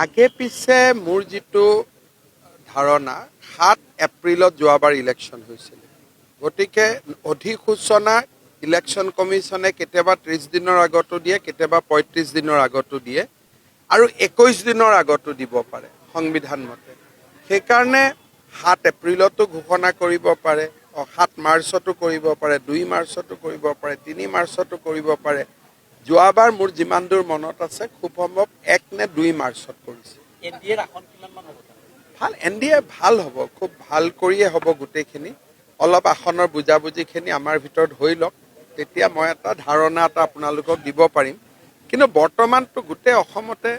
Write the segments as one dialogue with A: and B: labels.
A: আগে পিছে মোৰ যিটো ধাৰণা ৭ এপ্ৰিলত যোৱাবাৰ ইলেকশ্যন হৈছিল গতিকে অধিসূচনা ইলেকশ্যন কমিশ্যনে কেতিয়াবা ৩০ দিনৰ আগতো দিয়ে কেতিয়াবা ৩৫ দিনৰ আগতো দিয়ে আৰু ২১ দিনৰ আগতো দিব পাৰে সংবিধান মতে সেইকাৰণে ৭ এপ্ৰিলতো ঘোষণা কৰিব পাৰে ৭ মাৰ্চতো কৰিব পাৰে ২ মাৰ্চতো কৰিব পাৰে ৩ মাৰ্চতো কৰিব পাৰে যোৱাবাৰ মোৰ যিমান দূৰ মনত আছে খুব সম্ভৱ ১ নে ২ মাৰ্চত কৰিছে
B: এনডিএৰ আসন কিমানমান হ'ব
A: ভাল এনডিএ ভাল হ'ব খুব ভাল কৰিয়ে হ'ব গোটেইখিনি অলপ আসনৰ বুজাবুজিখিনি আমাৰ ভিতৰত হৈ লওক তেতিয়া মই এটা ধাৰণা এটা আপোনালোকক দিব পাৰিম কিন্তু বৰ্তমানতো গোটেই অসমতে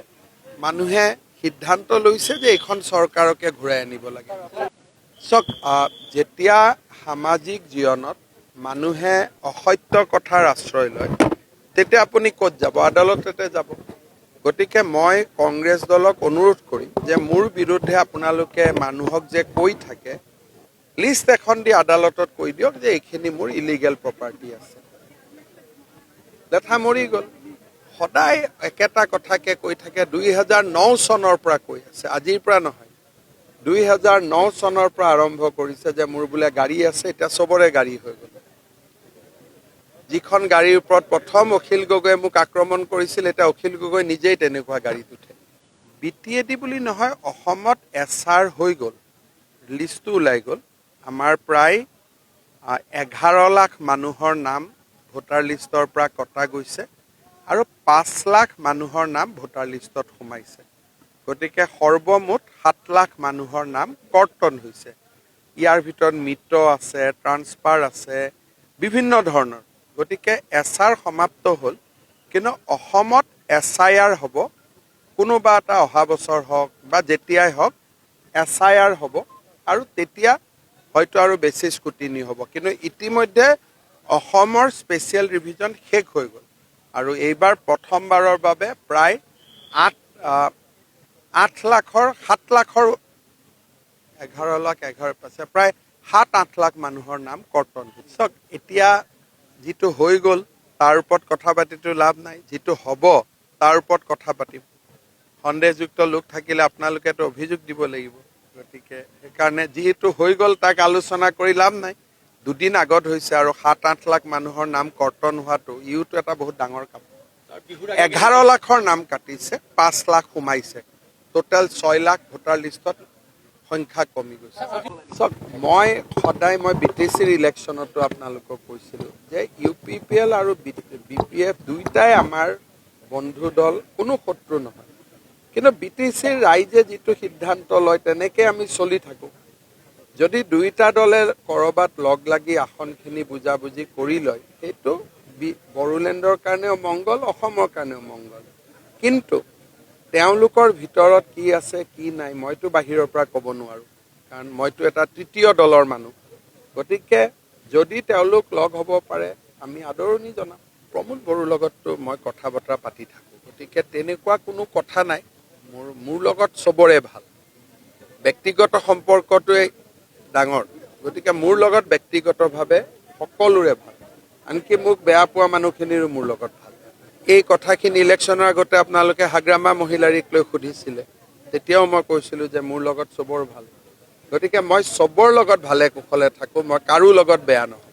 A: মানুহে সিদ্ধান্ত লৈছে যে এইখন চৰকাৰকে ঘূৰাই আনিব লাগে চাওক যেতিয়া সামাজিক জীৱনত মানুহে অসত্য কথাৰ আশ্ৰয় লয় তেতিয়া আপুনি ক'ত যাব আদালততে যাব গতিকে মই কংগ্ৰেছ দলক অনুৰোধ কৰিম যে মোৰ বিৰুদ্ধে আপোনালোকে মানুহক যে কৈ থাকে লিষ্ট এখন দি আদালতত কৈ দিয়ক যে এইখিনি মোৰ ইলিগেল প্ৰপাৰ্টি আছে লেঠা মৰি গ'ল সদায় একেটা কথাকে কৈ থাকে ২০০৯ চনৰ পৰা কৈ আছে আজিৰ পৰা নহয় ২০০৯ চনৰ পৰা আৰম্ভ কৰিছে যে মোৰ বোলে গাড়ী আছে এতিয়া চবৰে গাড়ী হৈ গ'ল যিখন গাড়ীৰ ওপৰত প্ৰথম অখিল গগৈয়ে মোক আক্ৰমণ কৰিছিল এতিয়া অখিল গগৈ নিজেই তেনেকুৱা গাড়ীত উঠে বিটিএডি বুলি নহয় অসমত এছআৰ হৈ গ'ল লিষ্টটো ওলাই গ'ল আমাৰ প্ৰায় ১১ লাখ মানুহৰ নাম ভোটাৰ লিষ্টৰ পৰা কটা গৈছে আৰু ৫ লাখ মানুহৰ নাম ভোটাৰ লিষ্টত সোমাইছে গতিকে সৰ্বমুঠ ৭ লাখ মানুহৰ নাম কৰ্তন হৈছে ইয়াৰ ভিতৰত মৃত আছে ট্ৰান্সফাৰ আছে বিভিন্ন ধৰণৰ গতিকে এছআৰ সমাপ্ত হ'ল কিন্তু অসমত এছআইআৰ হ'ব কোনোবা এটা অহা বছৰ হওক বা যেতিয়াই হওক এছআইআৰ হ'ব আৰু তেতিয়া হয়তো আৰু বেছি স্কুটিনি হ'ব কিন্তু ইতিমধ্যে অসমৰ স্পেচিয়েল ৰিভিজন শেষ হৈ গ'ল আৰু এইবাৰ প্ৰথমবাৰৰ বাবে প্ৰায় ৮ লাখৰ ৭ লাখৰ ১১ লাখ ১১ পাছে প্ৰায় ৭-৮ লাখ মানুহৰ নাম কৰ্তন হৈছে এতিয়া যিটো হৈ গ'ল তাৰ ওপৰত কথা পাতিটো লাভ নাই যিটো হ'ব তাৰ ওপৰত কথা পাতিম সন্দেহযুক্ত লোক থাকিলে আপোনালোকেতো অভিযোগ দিব লাগিব গতিকে সেইকাৰণে যিহেতু হৈ গ'ল তাক আলোচনা কৰি লাভ নাই দুদিন আগত হৈছে আৰু ৭-৮ লাখ মানুহৰ নাম কৰ্তন হোৱাটো ইউটো এটা বহুত ডাঙৰ কাম ১১ লাখৰ নাম কাটিছে ৫ লাখ সোমাইছে টোটেল ৬ লাখ ভোটাৰ লিষ্টত সংখ্যা কমি গৈছে চাওক মই BTCৰ ইলেকশ্যনতো আপোনালোকক কৈছিলোঁ যে UPPL আৰু BPF দুইটাই আমাৰ বন্ধু দল কোনো শত্ৰু নহয় কিন্তু BTCৰ ৰাইজে যিটো সিদ্ধান্ত লয় তেনেকৈ আমি চলি থাকোঁ যদি দুইটা দলে ক'ৰবাত লগ লাগি আসনখিনি বুজাবুজি কৰি লয় সেইটো বড়োলেণ্ডৰ কাৰণেও মংগল অসমৰ কাৰণেও মংগল কিন্তু তেওঁলোকৰ ভিতৰত কি আছে কি নাই মইতো বাহিৰৰ পৰা ক'ব নোৱাৰোঁ কাৰণ মইতো এটা তৃতীয় দলৰ মানুহ গতিকে যদি তেওঁলোক লগ হ'ব পাৰে আমি আদৰণি জনাম প্ৰমোদ বড়োৰ লগততো মই কথা বতৰা পাতি থাকোঁ গতিকে তেনেকুৱা কোনো কথা নাই মোৰ লগত চবৰে ভাল ব্যক্তিগত সম্পৰ্কটোৱে ডাঙৰ গতিকে মোৰ লগত ব্যক্তিগতভাৱে সকলোৰে ভাল আনকি মোক বেয়া পোৱা মানুহখিনিৰো মোৰ লগত ভাল এই কথাখিনি ইলেকশ্যনৰ আগতে আপোনালোকে হাগ্ৰামা মহিলাৰীক লৈ সুধিছিলে তেতিয়াও মই কৈছিলোঁ যে মোৰ লগত চবৰ ভাল গতিকে মই চবৰ লগত ভালে কুশলে থাকোঁ মই কাৰো লগত বেয়া নহয়